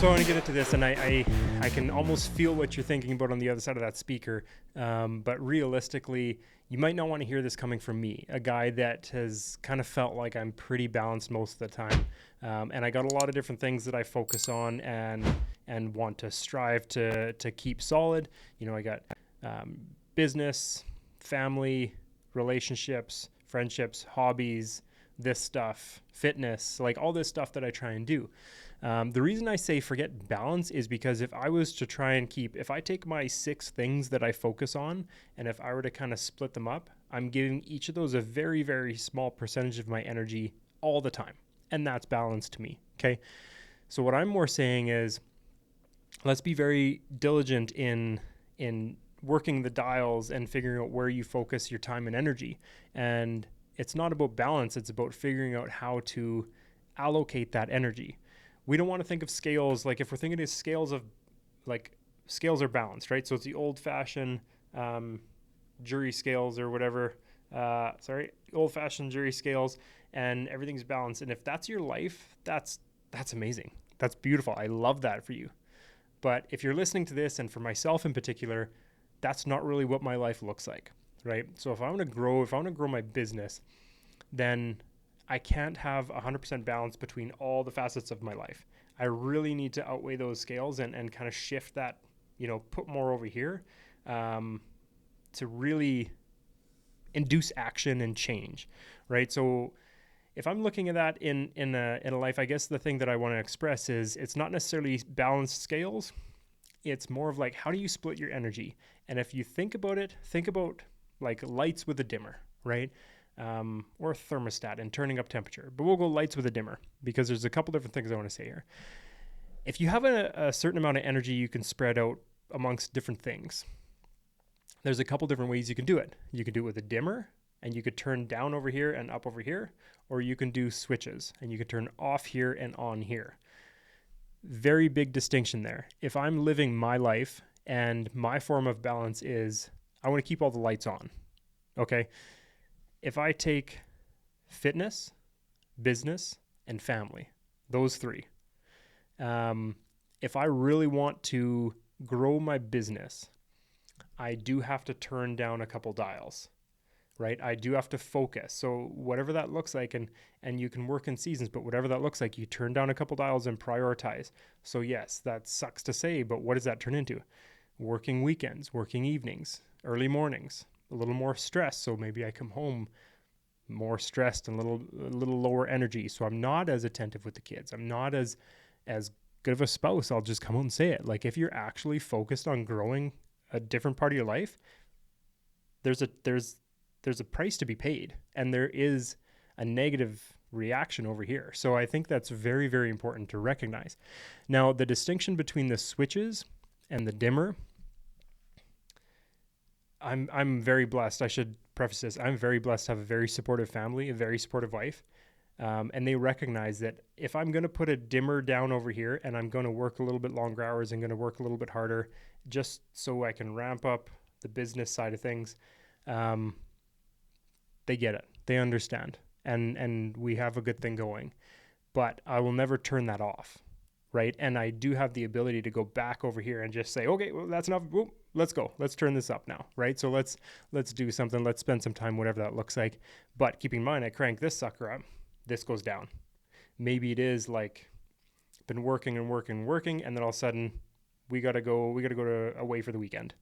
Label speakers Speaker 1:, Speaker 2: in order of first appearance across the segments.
Speaker 1: So I want to get into this, and I can almost feel what you're thinking about on the other side of that speaker. But realistically, you might not want to hear this coming from me, a guy that has kind of felt like I'm pretty balanced most of the time. And I got a lot of different things that I focus on and want to strive to keep solid. You know, I got business, family, relationships, friendships, hobbies, this stuff, fitness, like all this stuff that I try and do. The reason I say forget balance is because if I was to try and if I take my 6 things that I focus on, and if I were to kind of split them up, I'm giving each of those a very, very small percentage of my energy all the time. And that's balance to me. Okay. So what I'm more saying is, let's be very diligent in working the dials and figuring out where you focus your time and energy. And it's not about balance. It's about figuring out how to allocate that energy. We don't want to think of scales. Like if we're thinking of scales scales are balanced, right? So it's the old fashioned jury scales or whatever. Old fashioned jury scales, and everything's balanced. And if that's your life, that's amazing. That's beautiful. I love that for you. But if you're listening to this, and for myself in particular, that's not really what my life looks like, right? So if I want to grow my business, then I can't have 100% balance between all the facets of my life. I really need to outweigh those scales and kind of shift that, put more over here to really induce action and change, right? So if I'm looking at that in a life, I guess the thing that I want to express is it's not necessarily balanced scales. It's more of like, how do you split your energy? And if you think about like lights with a dimmer, right? Or a thermostat and turning up temperature. But we'll go lights with a dimmer because there's a couple different things I want to say here. If you have a certain amount of energy you can spread out amongst different things, there's a couple different ways you can do it. You can do it with a dimmer, and you could turn down over here and up over here, or you can do switches, and you can turn off here and on here. Very big distinction there. If I'm living my life and my form of balance is I want to keep all the lights on, okay? If I take fitness, business, and family, those 3, if I really want to grow my business, I do have to turn down a couple dials, right? I do have to focus. So whatever that looks like, and you can work in seasons, but whatever that looks like, you turn down a couple dials and prioritize. So yes, that sucks to say, but what does that turn into? Working weekends, working evenings, early mornings, a little more stress. So maybe I come home more stressed and a little lower energy. So I'm not as attentive with the kids. I'm not as good of a spouse. I'll just come out and say it. Like if you're actually focused on growing a different part of your life, there's a price to be paid, and there is a negative reaction over here. So I think that's very, very important to recognize. Now, the distinction between the switches and the dimmer, I'm very blessed. I should preface this. I'm very blessed to have a very supportive family, a very supportive wife. And they recognize that if I'm going to put a dimmer down over here and I'm going to work a little bit longer hours and going to work a little bit harder just so I can ramp up the business side of things, they get it. They understand. And we have a good thing going. But I will never turn that off, right? And I do have the ability to go back over here and just say, okay, well, that's enough. Whoop, let's go. Let's turn this up now, right? So let's do something. Let's spend some time, whatever that looks like. But keep in mind, I crank this sucker up. This goes down. Maybe it is like been working, and then all of a sudden we got to go away for the weekend.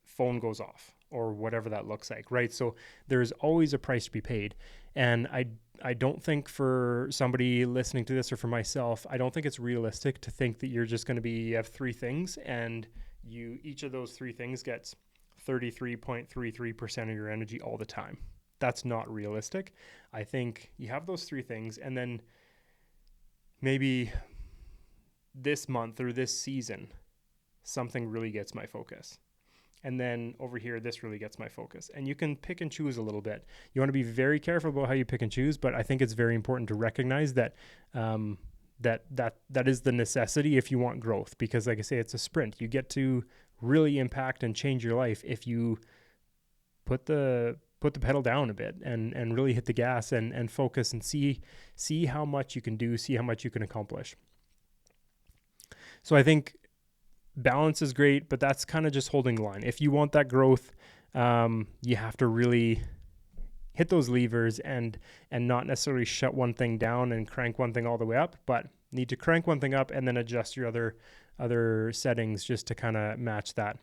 Speaker 1: Phone goes off or whatever that looks like, right? So there's always a price to be paid. And I don't think for somebody listening to this, or for myself, I don't think it's realistic to think that you're just going to you have 3 things and each of those 3 things gets 33.33% of your energy all the time. That's not realistic. I think you have those 3 things, and then maybe this month or this season, something really gets my focus. And then over here, this really gets my focus. And you can pick and choose a little bit. You want to be very careful about how you pick and choose, but I think it's very important to recognize that that is the necessity if you want growth. Because like I say, it's a sprint. You get to really impact and change your life if you put the pedal down a bit and really hit the gas and focus and see how much you can do, see how much you can accomplish. So I think balance is great, but that's kind of just holding the line. If you want that growth, you have to really hit those levers and not necessarily shut one thing down and crank one thing all the way up, but need to crank one thing up and then adjust your other settings just to kind of match that.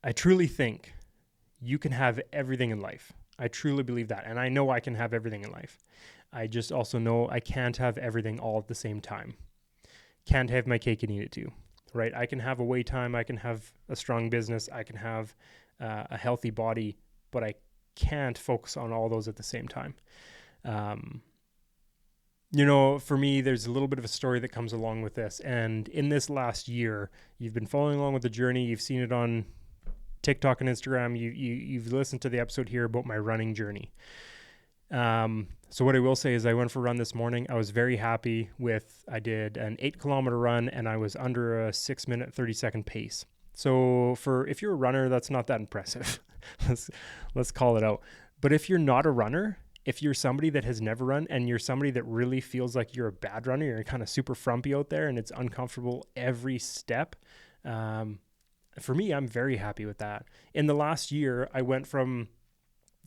Speaker 1: I truly think you can have everything in life. I truly believe that. And I know I can have everything in life. I just also know I can't have everything all at the same time. Can't have my cake and eat it too, right? I can have a wait time. I can have a strong business. I can have a healthy body, but I can't focus on all those at the same time. For me, there's a little bit of a story that comes along with this. And in this last year, you've been following along with the journey. You've seen it on TikTok and Instagram. You've listened to the episode here about my running journey. So what I will say is I went for a run this morning. I was very happy I did an 8-kilometer run and I was under a 6-minute, 30-second pace. So if you're a runner, that's not that impressive. let's call it out. But if you're not a runner, if you're somebody that has never run and you're somebody that really feels like you're a bad runner, you're kind of super frumpy out there and it's uncomfortable every step, for me, I'm very happy with that. In the last year, I went from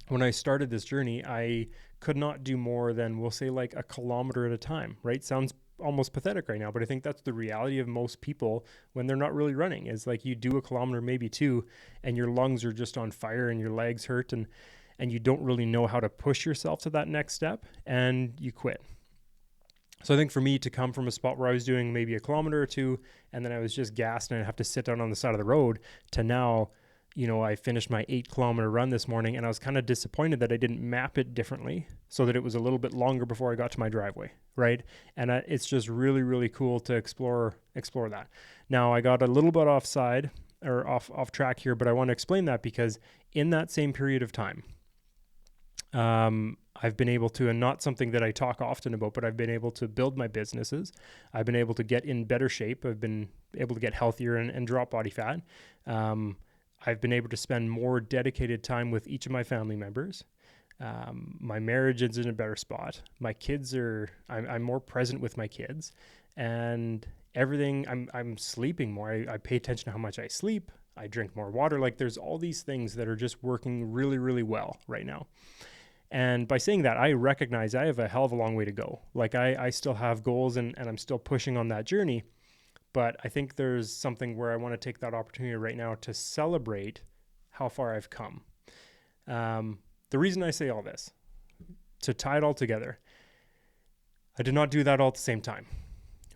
Speaker 1: when I started this journey, I could not do more than, we'll say, like a kilometer at a time, right? Sounds almost pathetic right now, but I think that's the reality of most people when they're not really running, is like you do a kilometer, maybe 2, and your lungs are just on fire and your legs hurt and you don't really know how to push yourself to that next step and you quit. So I think for me to come from a spot where I was doing maybe a kilometer or 2 and then I was just gassed and I'd have to sit down on the side of the road to now, I finished my 8-kilometer run this morning and I was kind of disappointed that I didn't map it differently so that it was a little bit longer before I got to my driveway, right? And it's just really, really cool to explore that. Now I got a little bit off track here, but I want to explain that because in that same period of time, I've been able to, and not something that I talk often about, but I've been able to build my businesses. I've been able to get in better shape. I've been able to get healthier and drop body fat. I've been able to spend more dedicated time with each of my family members. My marriage is in a better spot. My kids I'm more present with my kids, and everything. I'm sleeping more. I pay attention to how much I sleep. I drink more water. Like there's all these things that are just working really, really well right now. And by saying that, I recognize I have a hell of a long way to go. Like I still have goals and I'm still pushing on that journey. But I think there's something where I want to take that opportunity right now to celebrate how far I've come. The reason I say all this, to tie it all together, I did not do that all at the same time,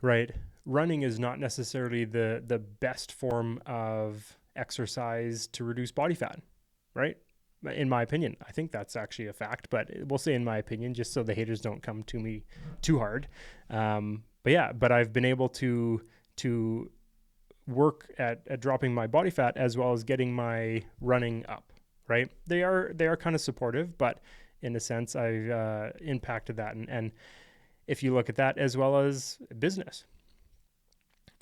Speaker 1: right? Running is not necessarily the best form of exercise to reduce body fat, right? In my opinion. I think that's actually a fact, but we'll say in my opinion, just so the haters don't come to me too hard. But I've been able to work at dropping my body fat as well as getting my running up, right? They are kind of supportive, but in a sense I've impacted that. And if you look at that as well as business,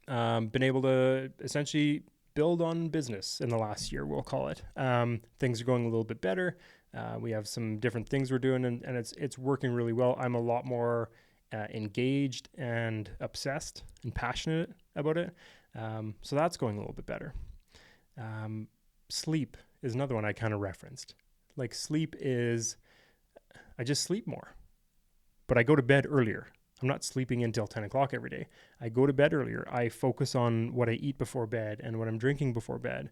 Speaker 1: been able to essentially build on business in the last year, we'll call it. Things are going a little bit better. We have some different things we're doing and it's working really well. I'm a lot more engaged and obsessed and passionate about it. So that's going a little bit better. Sleep is another one I kind of referenced. Like I just sleep more, but I go to bed earlier. I'm not sleeping until 10 o'clock every day. I go to bed earlier. I focus on what I eat before bed and what I'm drinking before bed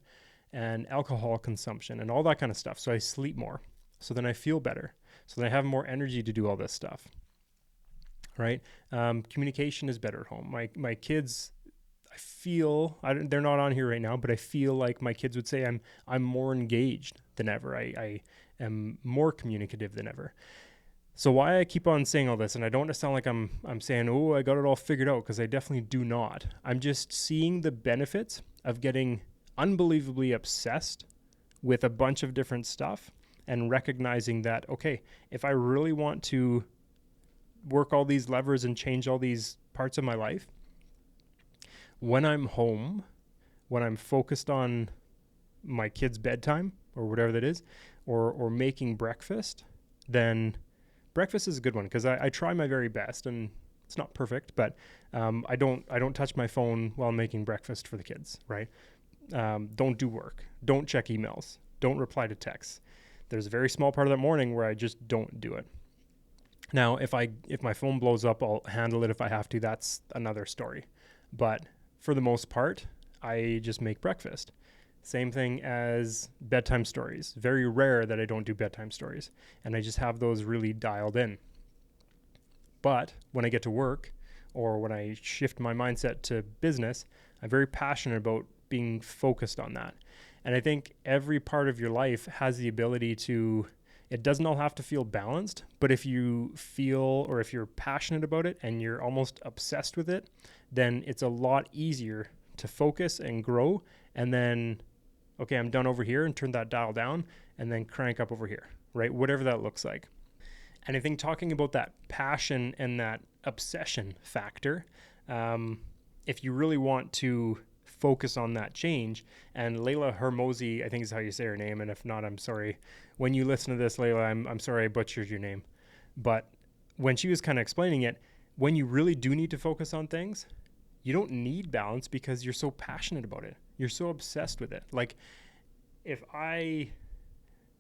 Speaker 1: and alcohol consumption and all that kind of stuff. So I sleep more. So then I feel better. So then I have more energy to do all this stuff, right? Communication is better at home. My kids, they're not on here right now, but I feel like my kids would say I'm more engaged than ever. I am more communicative than ever. So why I keep on saying all this, and I don't want to sound like I'm saying, oh, I got it all figured out, because I definitely do not. I'm just seeing the benefits of getting unbelievably obsessed with a bunch of different stuff and recognizing that, okay, if I really want to work all these levers and change all these parts of my life, when I'm home, when I'm focused on my kids' bedtime or whatever that is, or making breakfast, then breakfast is a good one because I try my very best, and It's not perfect, but I don't touch my phone while making breakfast for the kids, right? Don't do work. Don't check emails. Don't reply to texts. There's a very small part of that morning where I just don't do it. Now, if my phone blows up, I'll handle it if I have to. That's another story. But for the most part, I just make breakfast. Same thing as bedtime stories. Very rare that I don't do bedtime stories, and I just have those really dialed in. But when I get to work or when I shift my mindset to business, I'm very passionate about being focused on that. And I think every part of your life has the ability to, it doesn't all have to feel balanced, but if you feel or if you're passionate about it and you're almost obsessed with it, then it's a lot easier to focus and grow. And then, okay, I'm done over here, and turn that dial down and then crank up over here, right? Whatever that looks like. And I think talking about that passion and that obsession factor, if you really want to focus on that change, and Layla Hermosi, I think is how you say her name, and if not, I'm sorry. When you listen to this, Layla, I'm sorry I butchered your name. But when she was kind of explaining it, when you really do need to focus on things, you don't need balance because you're so passionate about it. You're so obsessed with it. Like if I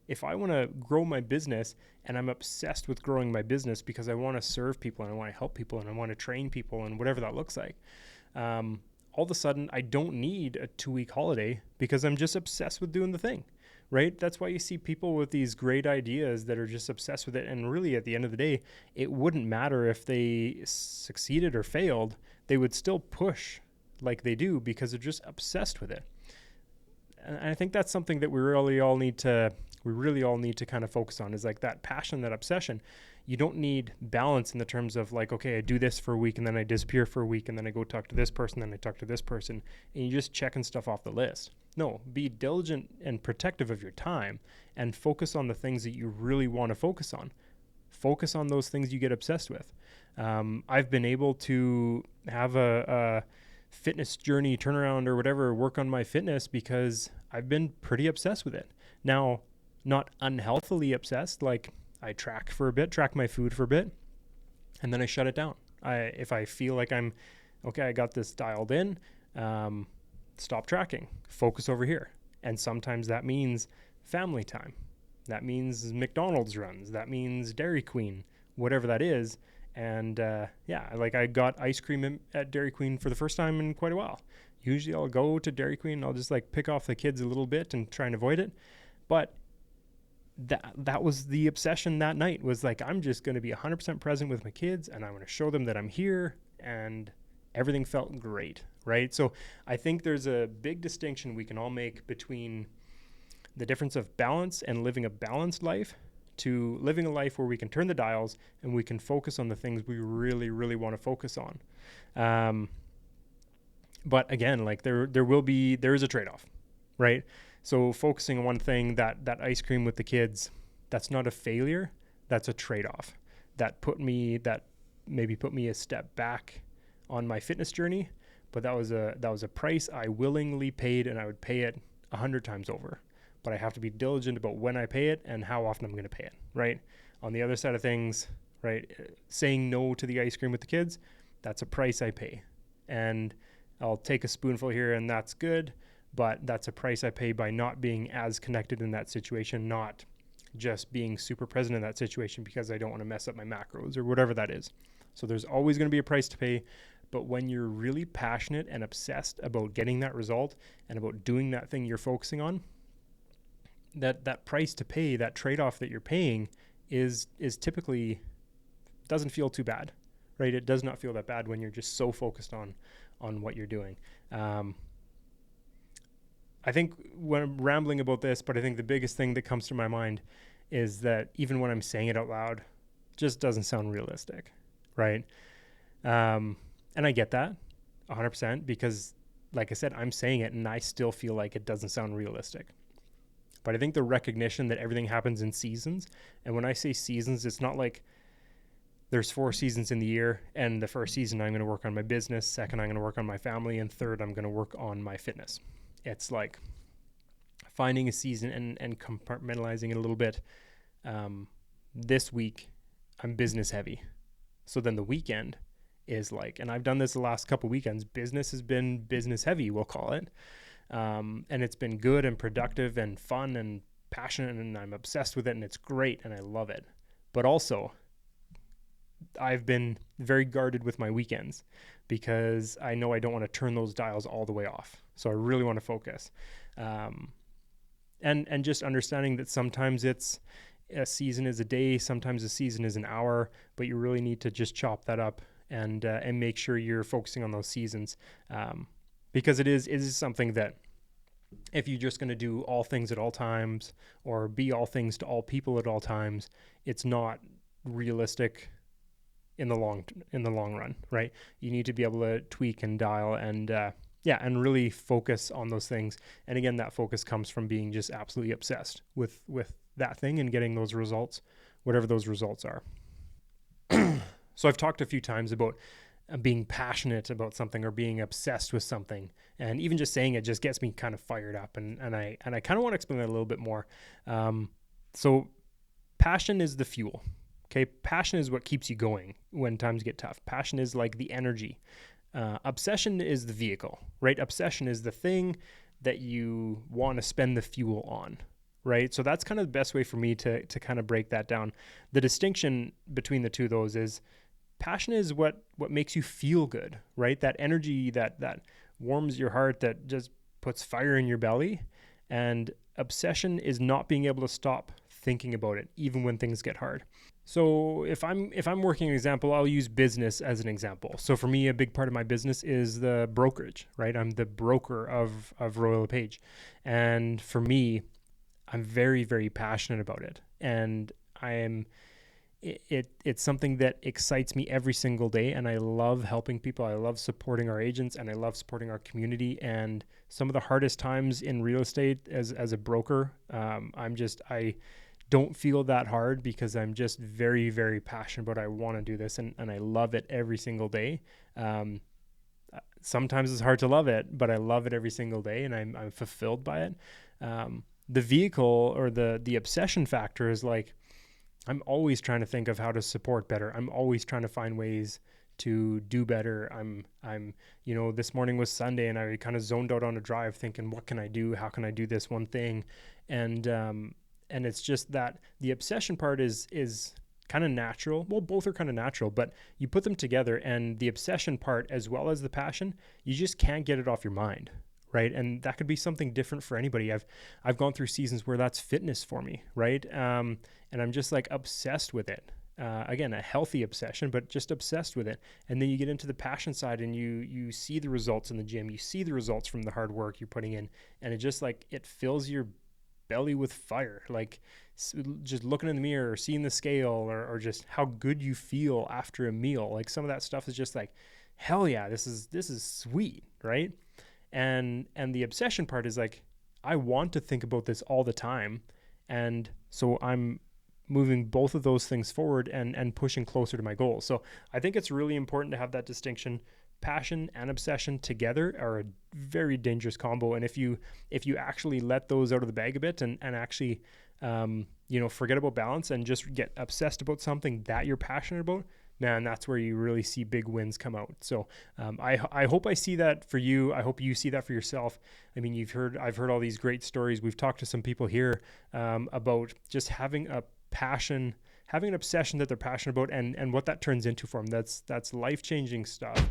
Speaker 1: want to grow my business and I'm obsessed with growing my business because I want to serve people and I want to help people and I want to train people and whatever that looks like, all of a sudden I don't need a 2-week holiday because I'm just obsessed with doing the thing, right? That's why you see people with these great ideas that are just obsessed with it. And really at the end of the day, it wouldn't matter if they succeeded or failed. They would still push like they do because they're just obsessed with it. And I think that's something that we really all need to kind of focus on, is like that passion, that obsession. You don't need balance in the terms of like, okay, I do this for a week and then I disappear for a week and then I go talk to this person, then I talk to this person, and you just checking stuff off the list. No, be diligent and protective of your time and focus on the things that you really want to focus on. Focus on those things you get obsessed with. I've been able to have a fitness journey turnaround or whatever, work on my fitness because I've been pretty obsessed with it. Now, not unhealthily obsessed, like I track my food for a bit, and then I shut it down. If I feel like I got this dialed in, stop tracking, focus over here. And sometimes that means family time. That means McDonald's runs. That means Dairy Queen, whatever that is. And like I got ice cream at Dairy Queen for the first time in quite a while. Usually I'll go to Dairy Queen and I'll just like pick off the kids a little bit and try and avoid it. But that was the obsession that night, was like, I'm just going to be 100% present with my kids and I'm going to show them that I'm here, and everything felt great, right? So I think there's a big distinction we can all make between the difference of balance and living a balanced life to living a life where we can turn the dials and we can focus on the things we really, really want to focus on. But again, like there is a trade-off, right? So focusing on one thing, that ice cream with the kids, that's not a failure. That's a trade-off. That maybe put me a step back on my fitness journey, but that was a price I willingly paid, and I would pay it 100 times over. But I have to be diligent about when I pay it and how often I'm going to pay it, right? On the other side of things, right, saying no to the ice cream with the kids, that's a price I pay. And I'll take a spoonful here and that's good, but that's a price I pay by not being as connected in that situation, not just being super present in that situation because I don't want to mess up my macros or whatever that is. So there's always going to be a price to pay. But when you're really passionate and obsessed about getting that result and about doing that thing you're focusing on, that price to pay, that trade-off that you're paying is typically doesn't feel too bad, right? It does not feel that bad when you're just so focused on what you're doing. I think when I'm rambling about this, but I think the biggest thing that comes to my mind is that even when I'm saying it out loud, it just doesn't sound realistic, right? And I get that 100% because, like I said, I'm saying it and I still feel like it doesn't sound realistic. But I think the recognition that everything happens in seasons, and when I say seasons, it's not like there's 4 seasons in the year, and the first season I'm going to work on my business, second I'm going to work on my family, and third I'm going to work on my fitness. It's like finding a season and compartmentalizing it a little bit. This week I'm business heavy. So then the weekend is like. And I've done this the last couple weekends. Business has been business heavy, we'll call it. And it's been good and productive and fun and passionate, and I'm obsessed with it, and it's great, and I love it. But also, I've been very guarded with my weekends because I know I don't want to turn those dials all the way off. So I really want to focus. And just understanding that sometimes it's a season is a day, sometimes a season is an hour, but you really need to just chop that up and make sure you're focusing on those seasons, because it is something that if you're just going to do all things at all times or be all things to all people at all times, it's not realistic in the long run, right? You need to be able to tweak and dial and and really focus on those things. And again, that focus comes from being just absolutely obsessed with that thing and getting those results, whatever those results are. So I've talked a few times about being passionate about something or being obsessed with something, and even just saying it just gets me kind of fired up. And I kind of want to explain that a little bit more. So passion is the fuel. Okay, passion is what keeps you going when times get tough. Passion is like the energy. Obsession is the vehicle, right? Obsession is the thing that you want to spend the fuel on, right? So that's kind of the best way for me to kind of break that down. The distinction between the two of those is passion is what makes you feel good, right? That energy that warms your heart, that just puts fire in your belly. And obsession is not being able to stop thinking about it, even when things get hard. So if I'm working an example, I'll use business as an example. So for me, a big part of my business is the brokerage, right? I'm the broker of Royal LePage. And for me, I'm very, very passionate about it. And it's something that excites me every single day. And I love helping people. I love supporting our agents, and I love supporting our community. And some of the hardest times in real estate as a broker, I don't feel that hard because I'm just very, very passionate about it. I want to do this, and I love it every single day. Sometimes it's hard to love it, but I love it every single day, and I'm fulfilled by it. The vehicle or the obsession factor is like, I'm always trying to think of how to support better. I'm always trying to find ways to do better. I'm this morning was Sunday, and I kind of zoned out on a drive thinking, what can I do? How can I do this one thing? And it's just that the obsession part is kind of natural. Well, both are kind of natural, but you put them together, and the obsession part as well as the passion, you just can't get it off your mind, right? And that could be something different for anybody. I've gone through seasons where that's fitness for me, right? And I'm just like obsessed with it. Again, a healthy obsession, but just obsessed with it. And then you get into the passion side, and you see the results in the gym. You see the results from the hard work you're putting in, and it just like, it fills your belly with fire, like just looking in the mirror or seeing the scale or just how good you feel after a meal. Like some of that stuff is just like, hell yeah, this is sweet, right? And the obsession part is like, I want to think about this all the time, and so I'm moving both of those things forward and pushing closer to my goals. So I think it's really important to have that distinction. Passion and obsession together are a very dangerous combo. And if you actually let those out of the bag a bit and actually, forget about balance and just get obsessed about something that you're passionate about, man, that's where you really see big wins come out. So I hope I see that for you. I hope you see that for yourself. I mean, I've heard all these great stories. We've talked to some people here about just having a passion, having an obsession that they're passionate about, and what that turns into for them. That's life-changing stuff.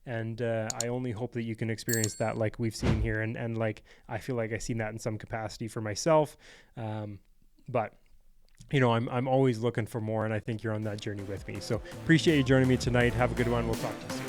Speaker 1: And I only hope that you can experience that like we've seen here. And like, I feel like I've seen that in some capacity for myself. But I'm always looking for more, and I think you're on that journey with me. So appreciate you joining me tonight. Have a good one. We'll talk to you soon.